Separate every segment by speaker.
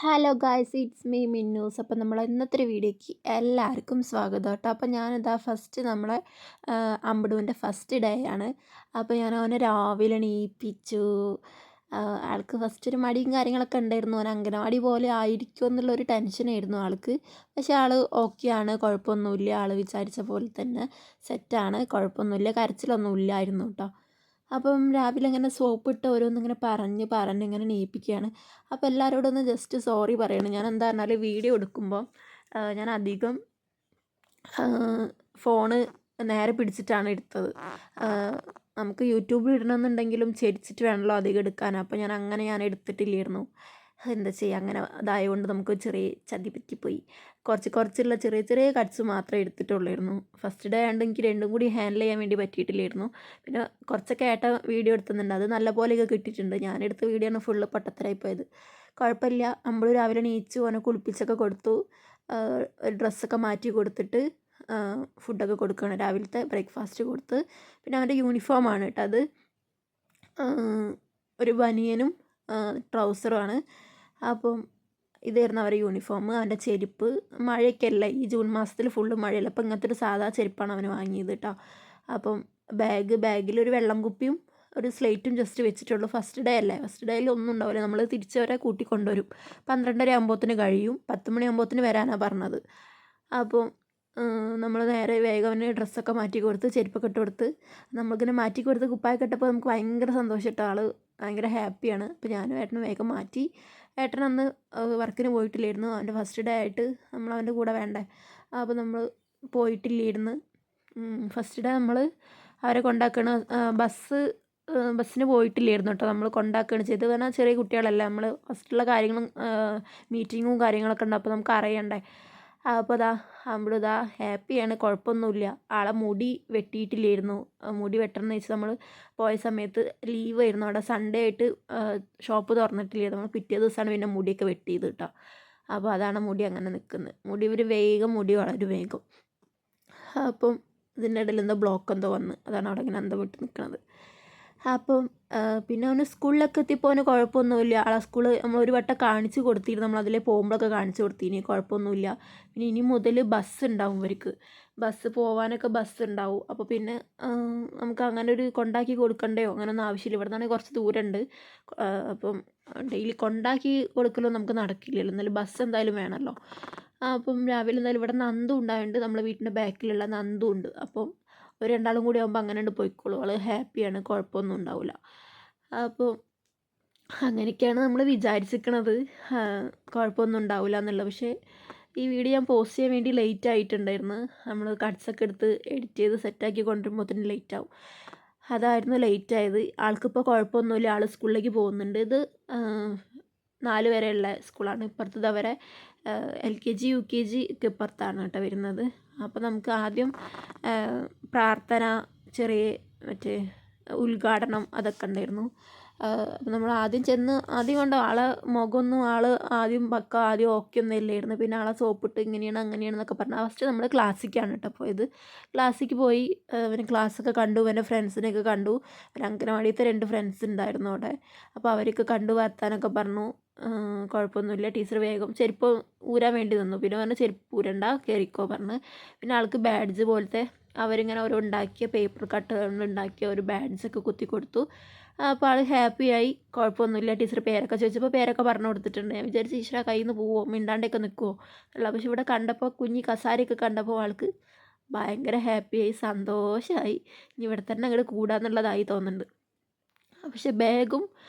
Speaker 1: Hello guys, it's me Minnus. അപ്പം നമ്മൾ ഇന്നത്തെ ഒരു വീഡിയോയ്ക്ക് എല്ലാവർക്കും സ്വാഗതം കേട്ടോ. അപ്പം ഞാനിതാ ഫസ്റ്റ് നമ്മളെ അമ്പുടുവിൻ്റെ ഫസ്റ്റ് ഡേ ആണ്. അപ്പോൾ ഞാൻ അവനെ രാവിലെ എണീപ്പിച്ചു. ആൾക്ക് ഫസ്റ്റ് ഒരു മടിയും കാര്യങ്ങളൊക്കെ ഉണ്ടായിരുന്നു. അവൻ അംഗനവാടി പോലെ ആയിരിക്കും എന്നുള്ളൊരു ടെൻഷനായിരുന്നു ആൾക്ക്. പക്ഷേ ആൾ ഓക്കെയാണ്, കുഴപ്പമൊന്നുമില്ല. ആൾ വിചാരിച്ച പോലെ തന്നെ സെറ്റാണ്, കുഴപ്പമൊന്നുമില്ല, കരച്ചിലൊന്നും ഇല്ലായിരുന്നു കേട്ടോ. അപ്പം രാവിലെ ഇങ്ങനെ സോപ്പിട്ട് ഓരോന്നിങ്ങനെ പറഞ്ഞ് ഇങ്ങനെ എണീപ്പിക്കുകയാണ്. അപ്പോൾ എല്ലാവരോടും ഒന്ന് ജസ്റ്റ് സോറി പറയണം. ഞാൻ എന്താ പറഞ്ഞാൽ വീഡിയോ എടുക്കുമ്പോൾ ഞാൻ അധികം ഫോണ് നേരെ പിടിച്ചിട്ടാണ് എടുത്തത്. നമുക്ക് യൂട്യൂബിൽ ഇടണമെന്നുണ്ടെങ്കിലും ചെരിച്ചിട്ട് വേണമല്ലോ അധികം എടുക്കാൻ. അപ്പോൾ ഞാൻ എടുത്തിട്ടില്ലായിരുന്നു. എന്താ ചെയ്യുക, അങ്ങനെ അതായതുകൊണ്ട് നമുക്ക് ചെറിയ ചതി പറ്റിപ്പോയി. കുറച്ചുള്ള ചെറിയ ചെറിയ കട്ട്സ് മാത്രമേ എടുത്തിട്ടുള്ളായിരുന്നു. ഫസ്റ്റ് ഡേ ആയതുകൊണ്ട് എനിക്ക് രണ്ടും കൂടി ഹാൻഡിൽ ചെയ്യാൻ വേണ്ടി പറ്റിയിട്ടില്ലായിരുന്നു. പിന്നെ കുറച്ചൊക്കെ വീഡിയോ എടുത്തുന്നുണ്ട്, അത് നല്ലപോലെയൊക്കെ കിട്ടിയിട്ടുണ്ട്. ഞാനെടുത്ത വീഡിയോ ആണ് ഫുള്ള് പൊട്ടത്തരായി പോയത്. കുഴപ്പമില്ല. നമ്മൾ രാവിലെ എണീച്ചു അവനെ കുളിപ്പിച്ചൊക്കെ കൊടുത്തു. ഡ്രസ്സൊക്കെ മാറ്റി കൊടുത്തിട്ട് ഫുഡൊക്കെ കൊടുക്കുകയാണ്. രാവിലത്തെ ബ്രേക്ക്ഫാസ്റ്റ് കൊടുത്ത്. പിന്നെ അവൻ്റെ യൂണിഫോമാണ് കേട്ടോ അത്. ഒരു ബനിയനും ട്രൗസറുമാണ്. അപ്പം ഇതായിരുന്നു അവരുടെ യൂണിഫോം. അവൻ്റെ ചെരുപ്പ്, മഴയൊക്കെ അല്ലേ, ഈ ജൂൺ മാസത്തിൽ ഫുള്ള് മഴയല്ല, അപ്പോൾ ഇങ്ങനത്തെ ഒരു സാധാ ചെരുപ്പാണ് അവന് വാങ്ങിയത് കേട്ടോ. അപ്പം ബാഗിലൊരു വെള്ളം കുപ്പിയും ഒരു സ്ലേറ്റും ജസ്റ്റ് വെച്ചിട്ടുള്ളൂ. ഫസ്റ്റ് ഡേ അല്ലേ, ഫസ്റ്റ് ഡേയിൽ ഒന്നും ഉണ്ടാവില്ല. നമ്മൾ തിരിച്ചവരെ കൂട്ടിക്കൊണ്ടുവരും. 12:30 ആകുമ്പോഴത്തേന് കഴിയും, 10 മണിയാകുമ്പോഴത്തേന് വരാനാണ് പറഞ്ഞത്. അപ്പോൾ നമ്മൾ നേരെ വേഗം അവന് ഡ്രസ്സൊക്കെ മാറ്റി കൊടുത്ത് ചെരുപ്പൊക്കെ ഇട്ട് കൊടുത്ത് നമ്മളിങ്ങനെ മാറ്റി കൊടുത്ത് കുപ്പായൊക്കെ ഇട്ടപ്പോൾ നമുക്ക് ഭയങ്കര സന്തോഷം ഇട്ട. ആൾ ഭയങ്കര ഹാപ്പിയാണ്. അപ്പോൾ ഞാനും ഏട്ടനും വേഗം മാറ്റി. ഏട്ടൻ അന്ന് വർക്കിന് പോയിട്ടില്ലായിരുന്നു. അവൻ്റെ ഫസ്റ്റ് ഡേ ആയിട്ട് നമ്മൾ അവൻ്റെ കൂടെ വേണ്ടേ, അപ്പോൾ നമ്മൾ പോയിട്ടില്ലായിരുന്നു. ഫസ്റ്റ് ഡേ നമ്മൾ അവരെ കൊണ്ടാക്കണ ബസ്സിന് പോയിട്ടില്ലായിരുന്നു കേട്ടോ. നമ്മൾ കൊണ്ടാക്കുകയാണ് ചെയ്തത്. കാരണം ചെറിയ കുട്ടികളല്ല, നമ്മൾ ഫസ്റ്റുള്ള കാര്യങ്ങളും മീറ്റിങ്ങും കാര്യങ്ങളൊക്കെ ഉണ്ട്, അപ്പോൾ നമുക്ക് അറിയണ്ടേ. അപ്പോൾ അമ്പുതാ ഹാപ്പിയാണ്, കുഴപ്പമൊന്നുമില്ല. ആളെ മുടി വെട്ടിയിട്ടില്ലായിരുന്നു. മുടി വെട്ടണമെന്ന് വെച്ചാൽ നമ്മൾ പോയ സമയത്ത് ലീവായിരുന്നു. അവിടെ സൺഡേ ആയിട്ട് ഷോപ്പ് തുറന്നിട്ടില്ലായിരുന്നു. നമ്മൾ പിറ്റേ ദിവസമാണ് പിന്നെ മുടിയൊക്കെ വെട്ടിയത് കേട്ടോ. അപ്പോൾ അതാണ് മുടി അങ്ങനെ നിൽക്കുന്നത്. മുടി വളരും വേഗം. അപ്പം ഇതിൻ്റെ ഇടയിൽ എന്തോ ബ്ലോക്ക് എന്തോ വന്ന് അതാണ് അവിടെ ഇങ്ങനെ അന്തം വിട്ട് നിൽക്കുന്നത്. അപ്പം പിന്നെ അവന് സ്കൂളിലൊക്കെ എത്തിയപ്പോൾ അവന് കുഴപ്പമൊന്നുമില്ല. ആളെ സ്കൂള് നമ്മൾ ഒരു വട്ടം കാണിച്ച് കൊടുത്തിരുന്നു, നമ്മൾ അതിലെ പോകുമ്പോഴൊക്കെ കാണിച്ച് കൊടുത്തിനി, കുഴപ്പമൊന്നുമില്ല. പിന്നെ ഇനി മുതൽ ബസ് ഉണ്ടാവും ഇവർക്ക്, ബസ് പോകാനൊക്കെ ബസ് ഉണ്ടാവും. അപ്പോൾ പിന്നെ നമുക്ക് അങ്ങനെ ഒരു കൊണ്ടാക്കി കൊടുക്കണ്ടയോ അങ്ങനെയൊന്നും ആവശ്യമില്ല. ഇവിടെ നിന്നാണെങ്കിൽ കുറച്ച് ദൂരമുണ്ട്. അപ്പം ഡെയിലി കൊണ്ടാക്കി കൊടുക്കലോ നമുക്ക് നടക്കില്ലല്ലോ, എന്നാലും ബസ് എന്തായാലും വേണമല്ലോ. അപ്പം രാവിലെ എന്തായാലും ഇവിടെ നന്ദു ഉണ്ടായതുകൊണ്ട് നമ്മളെ വീട്ടിൻ്റെ ബാക്കിലുള്ള നന്ദു ഉണ്ട്. അപ്പം ഒരു രണ്ടാളും കൂടി ആകുമ്പോൾ അങ്ങനെ ഉണ്ട് പോയിക്കോളൂ. ആൾ ഹാപ്പിയാണ്, കുഴപ്പമൊന്നും ഉണ്ടാവില്ല. അപ്പോൾ അങ്ങനെയൊക്കെയാണ് നമ്മൾ വിചാരിച്ചിരിക്കണത്. കുഴപ്പമൊന്നും ഉണ്ടാവില്ല എന്നുള്ളത്. പക്ഷേ ഈ വീഡിയോ ഞാൻ പോസ്റ്റ് ചെയ്യാൻ വേണ്ടി ലേറ്റ് ആയിട്ടുണ്ടായിരുന്നു. നമ്മൾ കട്ട്സൊക്കെ എടുത്ത് എഡിറ്റ് ചെയ്ത് സെറ്റാക്കി കൊണ്ടുവരുമ്പോഴത്തേന് ലേറ്റ് ആവും. അതായിരുന്നു ലേറ്റ് ആയത്. ആൾക്കിപ്പോൾ കുഴപ്പമൊന്നുമില്ല, ആൾ സ്കൂളിലേക്ക് പോകുന്നുണ്ട്. ഇത് 4 വരെയുള്ള സ്കൂളാണ്. ഇപ്പുറത്തത് അവരെ LKG UKG ഒക്കെ ഇപ്പുറത്താണ് കേട്ടോ വരുന്നത്. അപ്പോൾ നമുക്ക് ആദ്യം പ്രാർത്ഥന, ചെറിയ മറ്റേ ഉദ്ഘാടനം അതൊക്കെ ഉണ്ടായിരുന്നു. അപ്പോൾ നമ്മൾ ആദ്യം കൊണ്ട് ആളെ മുഖമൊന്നും ആദ്യം ഓക്കെ ഒന്നും ഇല്ലായിരുന്നു. പിന്നെ ആളെ സോപ്പിട്ട് ഇങ്ങനെയാണ് അങ്ങനെയാണെന്നൊക്കെ പറഞ്ഞു. ഫസ്റ്റ് നമ്മൾ ക്ലാസ്സിക്കാണ് കേട്ടോ പോയത്. ക്ലാസ്സിക്ക് പോയി പിന്നെ ക്ലാസ്സൊക്കെ കണ്ടു, എൻ്റെ ഫ്രണ്ട്സിനെയൊക്കെ കണ്ടു. ഒരു അംഗനവാടിയത്തെ 2 ഫ്രണ്ട്സ് ഉണ്ടായിരുന്നു അവിടെ. അപ്പോൾ അവരൊക്കെ കണ്ടു, വർത്താനൊക്കെ പറഞ്ഞു. കുഴപ്പമൊന്നുമില്ല. ടീച്ചർ വേഗം ചെരുപ്പ് ഊരാൻ വേണ്ടി നിന്നു. പിന്നെ പറഞ്ഞു ചെരുപ്പ് ഊരണ്ട, കയറിക്കോ പറഞ്ഞ്. പിന്നെ ആൾക്ക് ബാഡ്ജ് പോലത്തെ അവരിങ്ങനെ ഓരോ ഉണ്ടാക്കിയ പേപ്പർ കട്ട് ഉണ്ടാക്കിയ ഒരു ബാഡ്ജൊക്കെ കുത്തി കൊടുത്തു. അപ്പോൾ ആൾ ഹാപ്പിയായി, കുഴപ്പമൊന്നുമില്ല. ടീച്ചർ പേരൊക്കെ ചോദിച്ചപ്പോൾ പേരൊക്കെ പറഞ്ഞു കൊടുത്തിട്ടുണ്ട്. ഞാൻ വിചാരിച്ചു ടീച്ചറെ കയ്യിൽ നിന്ന് പോവോ, മിണ്ടാണ്ടൊക്കെ നിൽക്കുമോ അല്ല. പക്ഷെ ഇവിടെ കണ്ടപ്പോൾ കുഞ്ഞി കസാരയൊക്കെ കണ്ടപ്പോൾ ആൾക്ക് ഭയങ്കര ഹാപ്പിയായി, സന്തോഷമായി. ഇനി ഇവിടെ തന്നെ അങ്ങോട്ട് കൂടാന്നുള്ളതായി തോന്നുന്നുണ്ട്. പക്ഷേ ബാഗും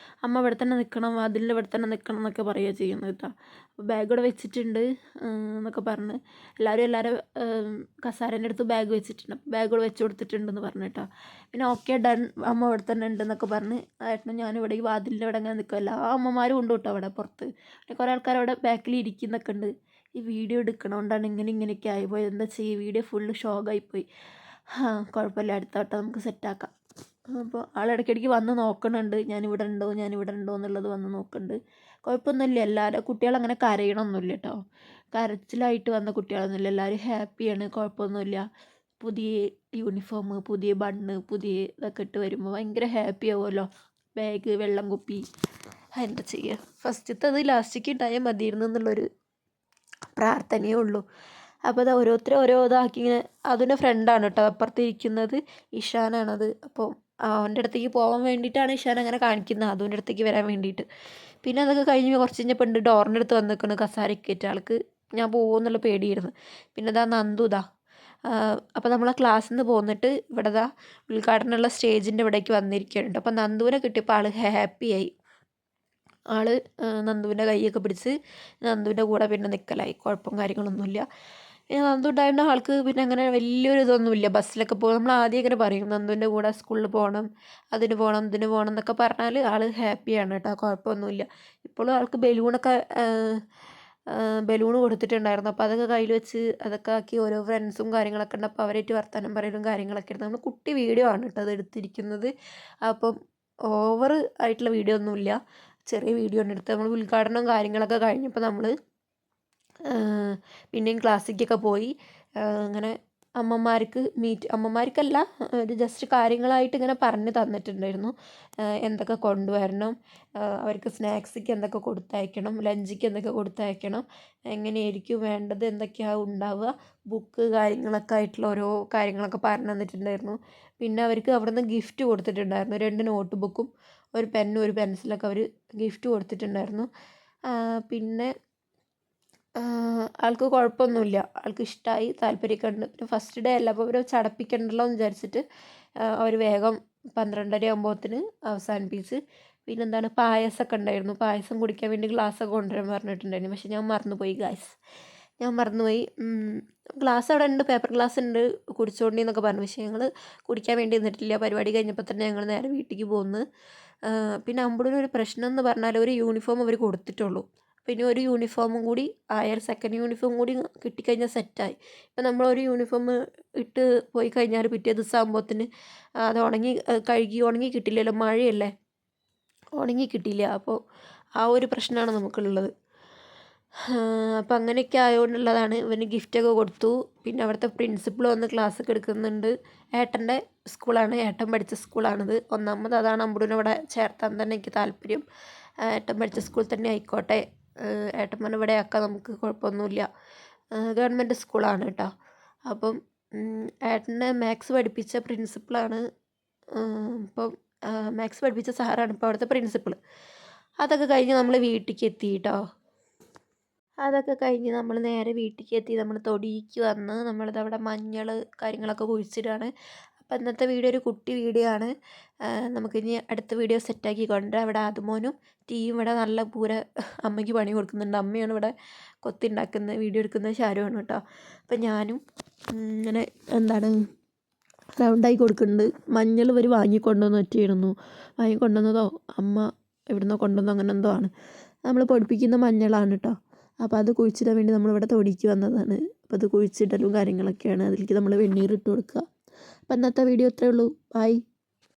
Speaker 1: അമ്മ ഇവിടെ തന്നെ നിൽക്കണം, അതിൽ ഇവിടെ തന്നെ നിൽക്കണം എന്നൊക്കെ പറയുക ചെയ്യുന്നത് കേട്ടോ. അപ്പോൾ ബാഗ് ഇവിടെ വെച്ചിട്ടുണ്ട് എന്നൊക്കെ പറഞ്ഞ് എല്ലാവരും കസാരേൻ്റെ അടുത്ത് ബാഗ് വെച്ചിട്ടുണ്ട്. അപ്പോൾ ബാഗ് ഇവിടെ വെച്ച് കൊടുത്തിട്ടുണ്ടെന്ന് പറഞ്ഞു കേട്ടോ. പിന്നെ ഓക്കെ ഡൺ, അമ്മ ഇവിടെ തന്നെ ഉണ്ടെന്നൊക്കെ പറഞ്ഞ് ഏട്ടനും ഞാനും ഇവിടെ ഈ വാതിലിൻ്റെ ഇവിടെ അങ്ങനെ നിൽക്കും. എല്ലാ അമ്മമാരും ഉണ്ട് കേട്ടോ അവിടെ പുറത്ത്. പിന്നെ കുറേ ആൾക്കാർ അവിടെ ബാക്കിൽ ഇരിക്കുന്നൊക്കെ ഉണ്ട്. ഈ വീഡിയോ എടുക്കണോണ്ടാണ് ഇങ്ങനെയൊക്കെ ആയിപ്പോയി. എന്താ ചെയ്യുക, വീഡിയോ ഫുള്ള് ഷോക്കായിപ്പോയി. കുഴപ്പമില്ല, അടുത്ത വട്ടം നമുക്ക് സെറ്റാക്കാം. അപ്പോൾ ആളിടയ്ക്കിടയ്ക്ക് വന്ന് നോക്കണുണ്ട്, ഞാനിവിടെ ഉണ്ടോ എന്നുള്ളത് വന്ന് നോക്കുന്നുണ്ട്. കുഴപ്പമൊന്നുമില്ല. എല്ലാവരും കുട്ടികളങ്ങനെ കരയണമൊന്നുമില്ല കേട്ടോ. കരച്ചിലായിട്ട് വന്ന കുട്ടികളൊന്നുമില്ല. എല്ലാവരും ഹാപ്പിയാണ്, കുഴപ്പമൊന്നുമില്ല. പുതിയ യൂണിഫോം, പുതിയ ബണ്ണ്, പുതിയ ഇതൊക്കെ ഇട്ട് വരുമ്പോൾ ഭയങ്കര ഹാപ്പി ആവുമല്ലോ. ബാഗ്, വെള്ളം കുപ്പി എന്താ ചെയ്യുക, ഫസ്റ്റത്തത് ലാസ്റ്റിക്ക് ഉണ്ടായാൽ മതിയിരുന്നു എന്നുള്ളൊരു പ്രാർത്ഥനയേ ഉള്ളൂ. അപ്പോൾ അത് ഓരോരുത്തരും ഓരോ ഇതാക്കി ഇങ്ങനെ. അതിൻ്റെ ഫ്രണ്ടാണ് കേട്ടോ അപ്പുറത്തിരിക്കുന്നത്, ഇഷാനാണത്. അപ്പോൾ അവൻ്റെ അടുത്തേക്ക് പോകാൻ വേണ്ടിയിട്ടാണ് ഇഷാൻ അങ്ങനെ കാണിക്കുന്നത്, അതുൻ്റെ അടുത്തേക്ക് വരാൻ വേണ്ടിയിട്ട്. പിന്നെ അതൊക്കെ കഴിഞ്ഞ് കുറച്ച് കഴിഞ്ഞപ്പോൾ ഉണ്ട് ഡോറിൻ്റെ അടുത്ത് വന്ന് നിൽക്കുന്നു കസാരയ്ക്ക് കയറ്റി. ആൾക്ക് ഞാൻ പോകുമെന്നുള്ള പേടിയായിരുന്നു. പിന്നെ ഇതാ നന്ദു ഇതാ. അപ്പോൾ നമ്മൾ ആ ക്ലാസ്സിൽ നിന്ന് പോന്നിട്ട് ഇവിടെ ഇതാ ഉദ്ഘാടനമുള്ള സ്റ്റേജിൻ്റെ ഇവിടേക്ക് വന്നിരിക്കുകയാണ്. അപ്പോൾ നന്ദുവിനെ കിട്ടിയപ്പോൾ ആൾ ഹാപ്പിയായി. ആൾ നന്ദുവിൻ്റെ കൈയൊക്കെ പിടിച്ച് നന്ദുവിൻ്റെ കൂടെ പിന്നെ നിൽക്കലായി. കുഴപ്പം കാര്യങ്ങളൊന്നുമില്ല. നന്ദു ഉണ്ടായിരുന്ന ആൾക്ക് പിന്നെ അങ്ങനെ വലിയൊരു ഇതൊന്നുമില്ല. ബസ്സിലൊക്കെ പോകും നമ്മൾ ആദ്യം ഇങ്ങനെ പറയും നന്ദുവിൻ്റെ കൂടെ സ്കൂളിൽ പോകണം, അതിന് പോകണം ഇതിന് പോകണം എന്നൊക്കെ പറഞ്ഞാൽ ആൾ ഹാപ്പിയാണ് കേട്ടോ, കുഴപ്പമൊന്നുമില്ല. ഇപ്പോഴും ആൾക്ക് ബലൂൺ കൊടുത്തിട്ടുണ്ടായിരുന്നു. അപ്പോൾ അതൊക്കെ കയ്യിൽ വെച്ച് അതൊക്കെ ആക്കി ഓരോ ഫ്രണ്ട്സും കാര്യങ്ങളൊക്കെ ഉണ്ട്. അപ്പോൾ അവരായിട്ട് വർത്തമാനം പറയലും കാര്യങ്ങളൊക്കെ ഉണ്ട്. നമ്മൾ കുട്ടി വീഡിയോ ആണ് കേട്ടോ അത് എടുത്തിരിക്കുന്നത്. അപ്പം ഓവർ ആയിട്ടുള്ള വീഡിയോ ഒന്നുമില്ല, ചെറിയ വീഡിയോ ആണ് എടുത്തത്. നമ്മൾ ഉദ്ഘാടനവും കാര്യങ്ങളൊക്കെ കഴിഞ്ഞപ്പോൾ നമ്മൾ പിന്നെയും ക്ലാസ്സിലേക്കൊക്കെ പോയി. അങ്ങനെ അമ്മമാർക്കല്ല, ഒരു ജസ്റ്റ് കാര്യങ്ങളായിട്ട് ഇങ്ങനെ പറഞ്ഞ് തന്നിട്ടുണ്ടായിരുന്നു. എന്തൊക്കെ കൊണ്ടുവരണം, അവർക്ക് സ്നാക്സിക്ക് എന്തൊക്കെ കൊടുത്തയക്കണം, ലഞ്ചിക്ക് എന്തൊക്കെ കൊടുത്തയക്കണം, എങ്ങനെയായിരിക്കും വേണ്ടത്, എന്തൊക്കെയാണ് ഉണ്ടാവുക, ബുക്ക് കാര്യങ്ങളൊക്കെ ആയിട്ടുള്ള ഓരോ കാര്യങ്ങളൊക്കെ പറഞ്ഞു തന്നിട്ടുണ്ടായിരുന്നു. പിന്നെ അവർക്ക് അവിടെ നിന്ന് ഗിഫ്റ്റ് കൊടുത്തിട്ടുണ്ടായിരുന്നു. 2 നോട്ട് ബുക്കും ഒരു പെന്നും ഒരു പെൻസിലൊക്കെ അവർ ഗിഫ്റ്റ് കൊടുത്തിട്ടുണ്ടായിരുന്നു. പിന്നെ ആൾക്ക് കുഴപ്പമൊന്നുമില്ല, ആൾക്ക് ഇഷ്ടമായി, താല്പര്യമൊക്കെ ഉണ്ട്. പിന്നെ ഫസ്റ്റ് ഡേ അല്ല, അപ്പോൾ അവർ ചടപ്പിക്കണ്ടല്ലോ എന്ന് വിചാരിച്ചിട്ട് അവർ വേഗം 12:30 ആകുമ്പോഴത്തേന് അവസാനിപ്പിച്ച്. പിന്നെന്താണ് പായസമൊക്കെ ഉണ്ടായിരുന്നു, പായസം കുടിക്കാൻ വേണ്ടി ഗ്ലാസ്സൊക്കെ കൊണ്ടുവരാൻ പറഞ്ഞിട്ടുണ്ടായിരുന്നു. പക്ഷെ ഞാൻ മറന്നുപോയി ഗായ്സ്, ഞാൻ മറന്നുപോയി. ഗ്ലാസ് അവിടെ ഉണ്ട്, പേപ്പർ ഗ്ലാസ് ഉണ്ട്, കുടിച്ചോണ്ടിന്നൊക്കെ പറഞ്ഞു. പക്ഷേ ഞങ്ങൾ കുടിക്കാൻ വേണ്ടി നിന്നിട്ടില്ല. പരിപാടി കഴിഞ്ഞപ്പോൾ തന്നെ ഞങ്ങൾ നേരെ വീട്ടിലേക്ക് പോന്ന്. പിന്നെ അമ്പുടിനൊരു പ്രശ്നം എന്ന് പറഞ്ഞാൽ ഒരു യൂണിഫോം അവർ കൊടുത്തിട്ടുള്ളൂ. പിന്നെ ഒരു യൂണിഫോമും കൂടി ആയാൽ സെക്കൻഡ് യൂണിഫോം കൂടി കിട്ടിക്കഴിഞ്ഞാൽ സെറ്റായി. ഇപ്പം നമ്മളൊരു യൂണിഫോം ഇട്ട് പോയി കഴിഞ്ഞാൽ പിറ്റേ ദിവസം ആകുമ്പോഴത്തേന് അത് ഉണങ്ങി കിട്ടില്ലല്ലോ, മഴയല്ലേ, ഉണങ്ങി കിട്ടില്ല. അപ്പോൾ ആ ഒരു പ്രശ്നമാണ് നമുക്കുള്ളത്. അപ്പോൾ അങ്ങനെയൊക്കെ ആയതുകൊണ്ടുള്ളതാണ്. ഇവന് ഗിഫ്റ്റൊക്കെ കൊടുത്തു. പിന്നെ അവിടുത്തെ പ്രിൻസിപ്പൾ വന്ന് ക്ലാസ്സൊക്കെ എടുക്കുന്നുണ്ട്. ഏട്ടൻ്റെ സ്കൂളാണ്, ഏട്ടൻ പഠിച്ച സ്കൂളാണിത്. ഒന്നാമത് അതാണ് അമ്പുടിനെ ഇവിടെ ചേർത്താൻ തന്നെ എനിക്ക് താല്പര്യം. ഏട്ടൻ പഠിച്ച സ്കൂളിൽ തന്നെ ആയിക്കോട്ടെ, ഏട്ടന്മാരെ ഇവിടെ ആക്കാം, നമുക്ക് കുഴപ്പമൊന്നുമില്ല. ഗവൺമെൻറ് സ്കൂളാണ് കേട്ടോ. അപ്പം ഏട്ടനെ മാത്സ് പഠിപ്പിച്ച പ്രിൻസിപ്പളാണ്, ഇപ്പം മാത്സ് പഠിപ്പിച്ച സാറാണ് ഇപ്പോൾ അവിടുത്തെ പ്രിൻസിപ്പൾ. അതൊക്കെ കഴിഞ്ഞ് നമ്മൾ വീട്ടിലേക്ക് എത്തി കേട്ടോ. അതൊക്കെ കഴിഞ്ഞ് നമ്മൾ നേരെ വീട്ടിലേക്ക് എത്തി. നമ്മൾ തൊടിക്ക് വന്ന് നമ്മളിതവിടെ മഞ്ഞൾ കാര്യങ്ങളൊക്കെ കുഴിച്ചിടുകയാണ്. അപ്പോൾ ഇന്നത്തെ വീഡിയോ ഒരു കുട്ടി വീഡിയോ ആണ്. നമുക്കിനി അടുത്ത വീഡിയോ സെറ്റാക്കി കൊണ്ടുവരാം. അവിടെ ആദ്യമോനും ടീം ഇവിടെ നല്ല പൂര അമ്മയ്ക്ക് പണി കൊടുക്കുന്നുണ്ട്. അമ്മയാണ് ഇവിടെ കൊത്തിണ്ടാക്കുന്നത്, വീഡിയോ എടുക്കുന്നത് ഷാരുവാണ് കേട്ടോ. അപ്പം ഞാനും ഇങ്ങനെ റൗണ്ടായി കൊടുക്കുന്നുണ്ട്. മഞ്ഞൾ ഇവർ വാങ്ങിക്കൊണ്ടുവന്ന് ഒറ്റയിരുന്നു, വാങ്ങിക്കൊണ്ടുവന്നതോ അമ്മ എവിടുന്നോ കൊണ്ടുവന്നോ അങ്ങനെ എന്തോ ആണ്. നമ്മൾ പൊടിപ്പിക്കുന്ന മഞ്ഞളാണ് കേട്ടോ. അപ്പോൾ അത് കുഴിച്ചിടാൻ വേണ്ടി നമ്മളിവിടെ തൊടിക്ക് വന്നതാണ്. അപ്പോൾ അത് കുഴിച്ചിടലും കാര്യങ്ങളൊക്കെയാണ്. അതിലേക്ക് നമ്മൾ വെണ്ണീർ ഇട്ട് കൊടുക്കുക. അപ്പോൾ ഇന്നത്തെ വീഡിയോ ഇത്രയേ ഉള്ളൂ. ബൈ.